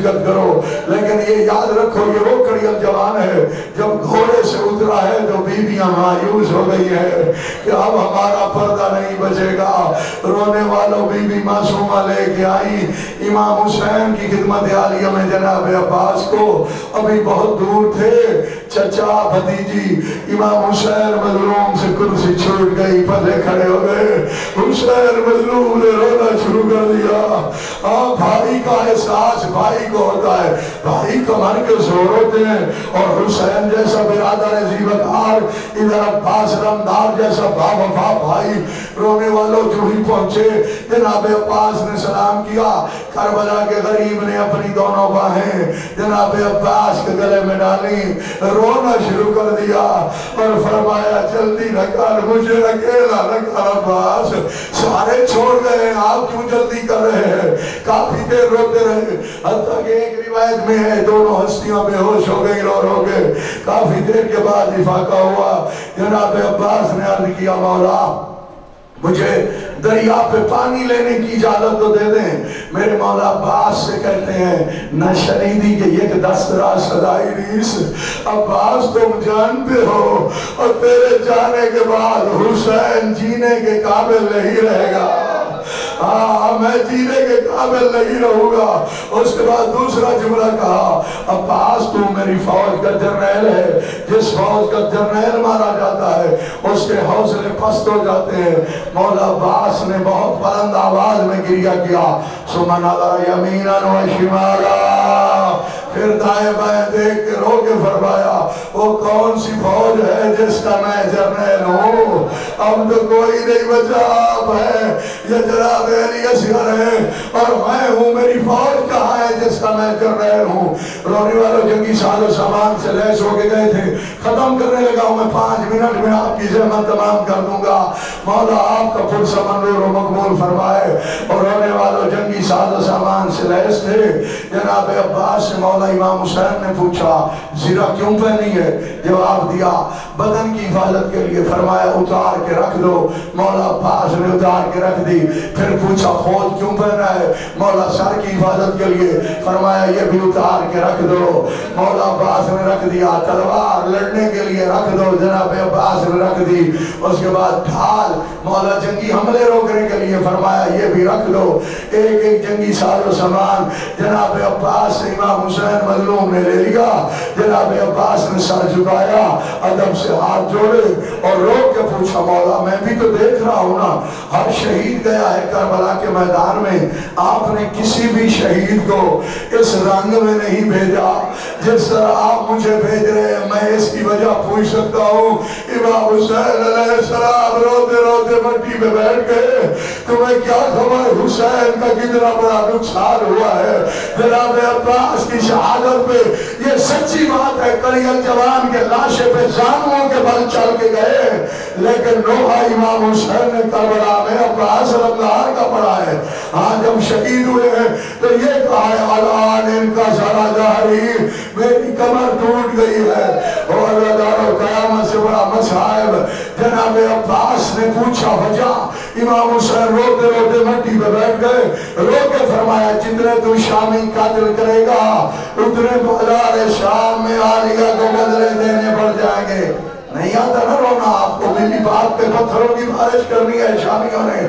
شرکت کرو، لیکن یہ یاد رکھو یہ وہ کڑیل جوان ہے جب گھوڑے سے اترا ہے تو بیویاں مایوس ہو گئی ہے کہ اب ہمارا پردہ نہیں بچے گا۔ رونے والوں بی بی معصومہ لے کے آئی امام حسین کی خدمت عالیہ میں جناب عباس کو، ابھی بہت دور تھے، چچا بھتیجی امام حسین مظلوم سے کرسی چھوٹ گئی، پہلے کھڑے ہو گئے، حسین مظلوم نے رونا شروع کر دیا۔ بھائی کا احساس بھائی کو ہوتا ہے، بھائی کمر کے زور ہوتے ہیں، اور حسین جیسا برادر زیوکار، ادھر عباس رمدار جیسا باوفا بھائی، رونے والوں جو ہی پہنچے جناب عباس نے سلام کیا، کربلا کے غریب نے اپنی دونوں باہیں جناب عباس کے گلے میں ڈالی، رونا شروع کر دیا اور فرمایا جلدی نہ کر، مجھے اکیلا نہ کر عباس، سارے چھوڑ گئے، آپ کیوں جلدی کر رہے ہیں؟ کافی دیر روتے رہے، حتیٰ کہ ایک روایت میں ہے دونوں ہستیاں بے ہوش ہو گئی، رو گئے۔ کافی دیر کے بعد افاقہ ہوا، جناب عباس نے عرض کیا مولا مجھے دریا پہ پانی لینے کی اجازت تو دے دیں۔ میرے مولا عباس سے کہتے ہیں نہ شریدی کے یک دسترا صدائی ریس، عباس تم جانتے ہو اور تیرے جانے کے بعد حسین جینے کے قابل نہیں رہے گا، میں جینے کے قابل نہیں رہوں گا۔ اس کے بعد دوسرا جملہ کہا عباس تو میری فوج کا جرنیل ہے، جس فوج کا جرنیل مارا جاتا ہے اس کے حوصلے پست ہو جاتے ہیں۔ مولا عباس نے بہت بلند آواز میں گریہ کیا، ثم نظر یمینا و شمالا، پھر دائیں بائیں دیکھ کے رو کے فرمایا وہ کون سی فوج ہے جس کا میں جرنیل ہوں؟ اب تو کوئی نہیں بچا، آپ ہے یہ جناب علی اصغر ہے اور میں ہوں، میری فوج کہاں ہے جس کا میں جرنیل ہوں؟ رونے والوں جنگی ساز و سامان سے لیس ہو کے گئے تھے، ختم کرنے لگا ہوں، میں 5 منٹ میں آپ کی زحمت تمام کر دوں گا، مولا آپ کا پرسہ منظور و مقبول فرمائے۔ اور رونے والوں جنگی ساز و سامان سے لیس تھے، جناب عباس سے مولا امام حسین نے پوچھا زرہ کیوں پہنی ہے؟ جواب دیا بدن کی حفاظت کے لیے، فرمایا اتار کے رکھ دو، مولا عباس نے اتار کے رکھ دی۔ پھر پوچھا خود کیوں پہنا ہے؟ مولا سر کی حفاظت کے لیے، فرمایا یہ بھی اتار کے رکھ دو، مولا عباس نے رکھ دیا۔ تلوار لڑنے کے لیے رکھ دو، جناب عباس نے رکھ دی۔ اس کے بعد ڈھال مولا جنگی حملے روکنے کے لیے، فرمایا یہ بھی رکھ دو۔ ایک ایک جنگی ساز و سامان جناب عباس سے امام حسین مظلوم نے لے لیا۔ جناب عباس نے سر جھکایا، ادب سے ہاتھ جوڑے اور روک کے پوچھا مولا میں بھی تو دیکھ رہا ہوں نا، ہر شہید گیا ہے کربلا کے میدان میں، آپ نے کسی بھی شہید کو اس رنگ میں نہیں بھیجا جس طرح آپ مجھے بھیج رہے ہیں۔ میں اس کی وجہ پوچھ سکتا ہوں؟ امام حسین علیہ السلام روتے روتے مٹی پہ بیٹھ گئے، تمہیں کیا خبر حسین کا کتنا بڑا نقصان ہوا ہے؟ جناب عباس کی شہادت پہ یہ سچی بات ہے، کڑیل جوان کے لاشے پہ زانووں کے بل چل کے گئے، لیکن نوحہ امام حسین نے کربلا میں عباس رمضان کا پڑھا ہے۔ ہاں جب شہید ہوئے ہیں تو یہ کہا ہے الان ان کا سارا جاری، میری کمر ٹوٹ گئی ہے اور اللہ قیامت سے بڑا مصائب۔ جناب عباس نے پوچھا وجہ، امام حسین روتے روتے مٹی پہ بیٹھ گئے، رو کے فرمایا جتنے تو شامی قاتل کرے گا اتنے بازار شام میں عالیہ کو بدلے دینے پڑ جائیں گے۔ نہیں آتا نہ رونا، آپ کو بھی بات پہ پتھروں کی بارش کرنی ہے شامیوں نے،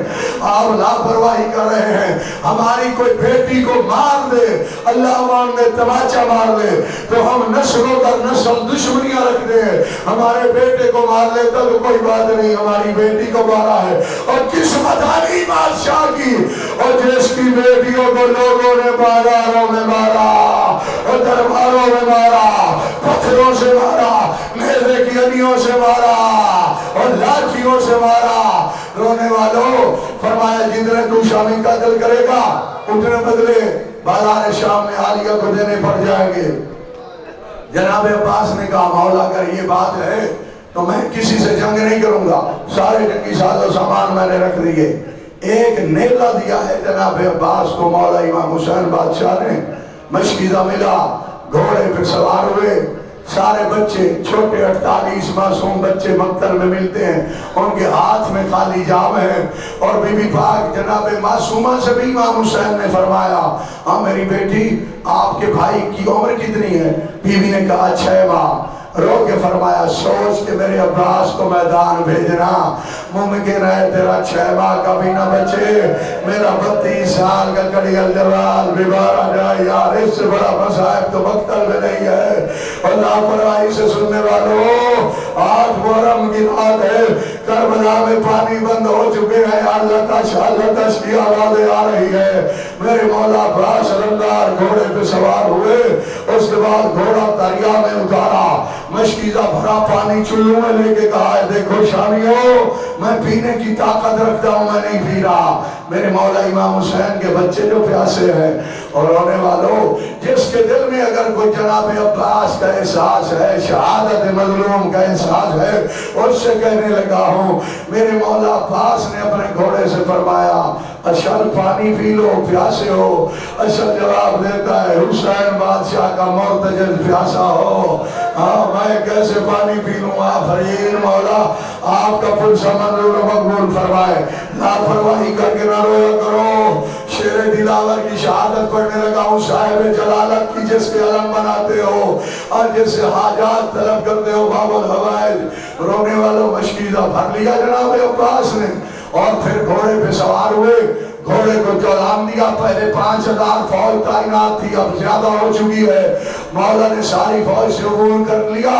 آپ لاپرواہی کر رہے ہیں۔ ہماری کوئی بیٹی کو مار دے، اللہ مان نے تماچا مار دے تو ہم نسلوں در نسل دشمنیاں رکھ دیں، ہمارے بیٹے کو مار لیتا تو کوئی بات نہیں، ہماری بیٹی کو مارا ہے اور قسمت علی بادشاہ کی، اور جس کی بیٹیوں کو لوگوں نے بازاروں میں مارا اور درباروں میں مارا، پتھروں سے مارا، نیزے کی انیوں سے مارا اور لاٹھیوں سے مارا۔ رونے والوں فرمایا جتنے تو شامی قتل کرے گا اتنے بدلے بازار شام میں عالیہ کو دینے پڑ جائیں گے۔ جناب عباس نے کہا مولا اگر یہ بات ہے تو میں کسی سے جنگ نہیں کروں گا، سارے جنگی ساز و سامان میں نے رکھ دیے۔ ایک نیزہ دیا ہے جناب عباس کو مولا امام حسین بادشاہ نے، مشکیزہ ملا، گھوڑے پہ سوار ہوئے، سارے بچے چھوٹے 48 معصوم بچے مقتل میں ملتے ہیں، ان کے ہاتھ میں خالی جام ہے، اور بی بی پاک جناب معصومہ سے بھی امام حسین نے فرمایا ہاں میری بیٹی آپ کے بھائی کی عمر کتنی ہے؟ بی بی نے کہا 6 ماہ۔ رو کے فرمایا سوچ کہ میرے عباس کو میدان بھیجنا ممکن ہے تیرا 6 ماہ کا بھی نہ بچے، میرا 32 سال کا کڑی الجوال بیمارا جائے یار، اس سے بڑا مصائب تو مقتل میں نہیں ہے۔ اور لاپرواہی سے سننے والوں، آج محرم کی رات ہے، کربلا میں پانی بند ہو چکے ہیں، اللہ تش کی آوازیں آ رہی ہے۔ میرے مولا عباس علمدار گھوڑے پہ سوار ہوئے، اس کے بعد گھوڑا دریا میں اتارا، مشکیزہ بھرا پانی چلوں میں لے کے کہا ہے دیکھو شامیوں میں پینے کی طاقت رکھتا ہوں، میں نہیں پی رہا۔ میرے مولا امام حسین کے بچے جو پیاسے ہیں اور رونے والوں، جس کے دل میں اگر کوئی جناب عباس کا احساس ہے، شہادت مظلوم کا احساس ہے، اس سے کہنے لگا ہوں میرے مولا عباس نے اپنے گھوڑے سے فرمایا اشل پانی پی لو پیاسے ہو۔ اشل جواب دیتا ہے حسین بادشاہ کا مرتجل پیاسا ہو، ہاں میں کیسے پانی پی لوں؟ آفرین مولا آپ کا پلسہ منظور و مقبول فرمائے، لاپرواہی کر کے نہ رویا کرو۔ شیر دلاور کی شہادت پڑھنے لگا ہوں، صاحب جلالت کی جس کے علم بناتے ہو اور جس سے حاجات طلب کرتے ہو باب الحوائج۔ رونے والوں مشکیزہ بھر لیا جناب عباس نے اور پھر گھوڑے پہ سوار ہوئے، گھوڑے کو چلان دیا۔ پہلے 5000 فوج تعینات تھی، اب زیادہ ہو چکی ہے، مولا نے ساری فوج سے عبور کر لیا۔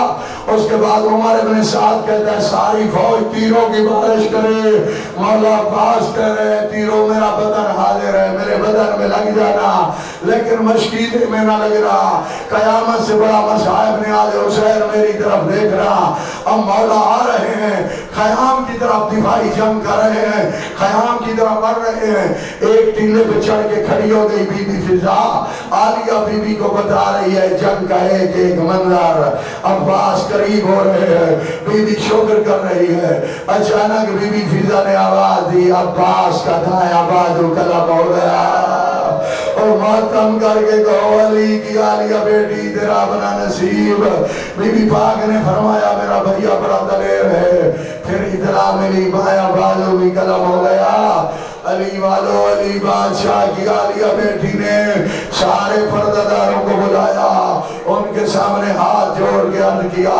اس کے بعد عمر ابن سعد کہتا ہے ساری فوج تیروں کی بارش کرے۔ مولا عباس کہہ رہے ہیں تیروں میرا بدن حاضر ہے، میرے بدن میں لگ جانا، لیکن مشکیزے میں نہ لگ رہا۔ قیامت سے بڑا مصائب نے آج حسین میری طرف دیکھ رہا۔ اب مولا آ رہے ہیں، خیام کی طرف دفاعی جنگ کر رہے ہیں، خیام کی طرف بڑھ رہے ہیں۔ ایک ٹیلے پہ چڑھ کے کھڑی ہو گئی بی بی فضا، عالیہ بی بی کو بتا رہی ہے جنگ کا ایک ایک منظر۔ عباس قریب ہو رہے ہیں، بی بی شکر کر رہی ہے۔ اچانک بی بی فضا نے آواز دی عباس کا دائیں بازو قلم ہو گیا، اور ماتم کر کے کہو علی کی عالیہ بیٹی تیرا بنا نصیب۔ بی بی پاک نے فرمایا میرا بھیا بڑا دلیر ہے۔ پھر اطلاع ملی بائیں بازو بھی قلم ہو گیا۔ علی والو علی بادشاہ کی عالیہ بیٹی نے سارے پردہ کو بلایا، ان کے سامنے ہاتھ جوڑ کے عرض کیا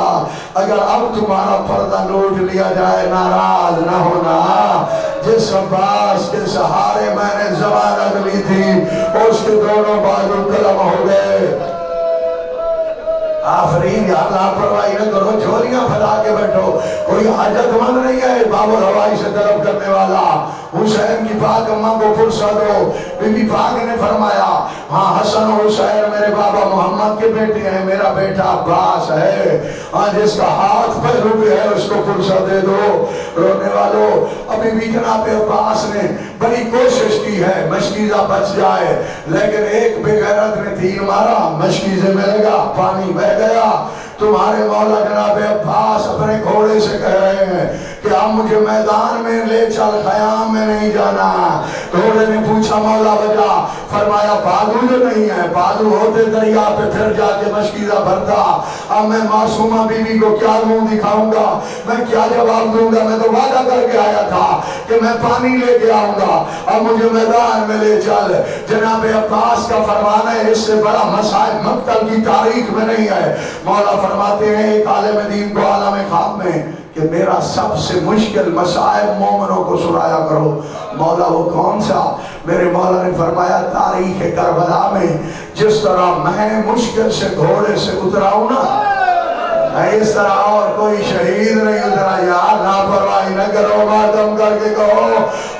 اگر اب تمہارا پردہ لوٹ لیا جائے ناراض نہ ہونا، جس عباس کے سہارے میں نے ضمانت لی تھی اس کے دونوں بازو قلم ہو گئے۔ آفرین یا لاپرواہی نہ کرو، جھولیاں پھیلا کے بیٹھو، کوئی حاجت مند نہیں ہے باب الحوائی سے طلب کرنے والا۔ حسین کی پاک اماں کو فرصت دو۔ بی بی پاک نے فرمایا ہاں حسن و حسین میرے بابا محمد کے بیٹے ہیں، میرا بیٹا عباس ہے، ہاں جس کا ہاتھ پہلو بھی ہے اس کو فرصت دے دو۔ رونے والوں ابھی بھی جناب عباس نے بڑی کوشش کی ہے مشکیزہ بچ جائے، لیکن ایک بے غیرت نے تیر مارا، مشکیزے میں لگا، پانی بہ گیا۔ تمہارے مولا جناب عباس اپنے گھوڑے سے کہہ رہے ہیں کہ اب مجھے میدان میں لے چل، خیام میں نہیں جانا۔ گھوڑے نے پوچھا مولا وجہ، فرمایا بادو جو نہیں ہے، بادو ہوتے دریا پہ پھر جا کے مشکیزہ بھرتا، اب میں معصومہ بی بی کو کیا منہ دکھاؤں گا، میں کیا جواب دوں گا؟ میں تو وعدہ کر کے آیا تھا کہ میں پانی لے کے آؤں گا، اب مجھے میدان میں لے چل۔ جناب عباس کا فرمان ہے اس سے بڑا مصائب مقتل کی تاریخ میں نہیں ہے۔ مولا فرماتے ہیں ایک عالم دین کو عالم خواب میں کہ میرا سب سے مشکل مصائب مومنوں کو سنایا کرو۔ مولا وہ کون سا؟ میرے مولا نے فرمایا تاریخ کربلا میں جس طرح میں مشکل سے گھوڑے سے اترا ہوں نا، اس طرح اور کوئی شہید نہیں اترا۔ یار لاپرواہی نہ کرو، ماتم کر کے کہو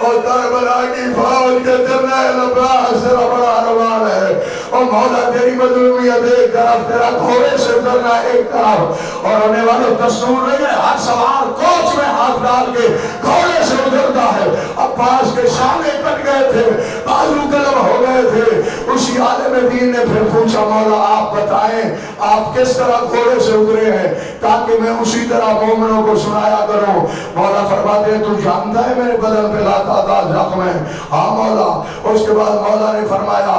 اور کربلا کی فوج کے جرنیل عباس تیرا بڑا روان ہے، اور مولا تیری مظلومیت ایک طرف، تیرا گھوڑے سے اترنا ایک طرف، اور ہونے والے دستور نہیں ہے ہر سوار کوچ میں ہاتھ ڈال کے گھوڑے سے اترتا ہے۔ عباس کے شانے کٹ گئے تھے، بازو قلم ہو گئے تھے۔ اسی عالم دین نے پھر پوچھا مولا آپ بتائیں آپ کس طرح گھوڑے سے اترے ہیں تاکہ میں اسی طرح مومنوں کو سنایا کروں۔ مولا فرماتے ہیں تو جانتا ہے میرے بدن پہ لاتعداد زخم ہے؟ ہاں مولا۔ اس کے بعد مولا نے فرمایا